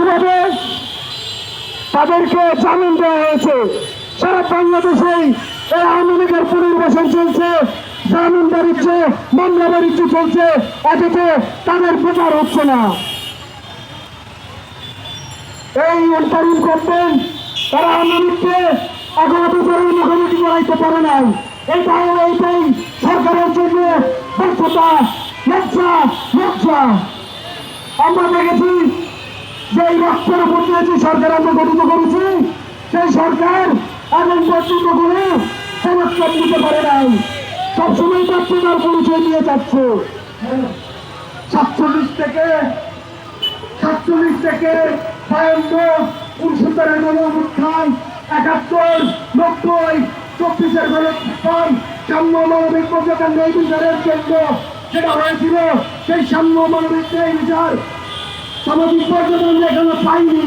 কিভাবে তাদেরকে জামিন দেওয়া হয়েছে। সারা বাংলাদেশেই এই আওয়ামী লীগের পুনর্বাসন চলছে, জামিন বাড়িচ্ছে, মামলা বাড়িচ্ছে চলছে, অথচ তাদের বিচার হচ্ছে না। এই অন্তরীণ করবেন তারা আওয়ামী লীগকে এখনো বিচারের মুখোমুখি করাইতে পারে নাই। এইটাই সরকারের জন্য ব্যর্থতা, লজ্জা লজ্জা। আমরা দেখেছি যে এই রক্তের উপর দিয়েছি সরকার আমরা গঠিত করেছি, সেই সরকার এখন পর্যন্ত কোনো পদক্ষেপ নিতে পারে নাই, সবসময় ব্যর্থতার পরিচয় দিয়ে যাচ্ছে। 47 থেকে 52, 69 গণঅভ্যুত্থান, 71, 90, 24-এর গণঅভ্যুত্থান, সাম্য মানবিক মর্যাদা ন্যায় বিচারের জন্য যেটা হয়েছিল, সেই সাম্য মানবিক ন্যায় বিচার সামাজিক মর্যাদা আমরা এখনো পাইনি।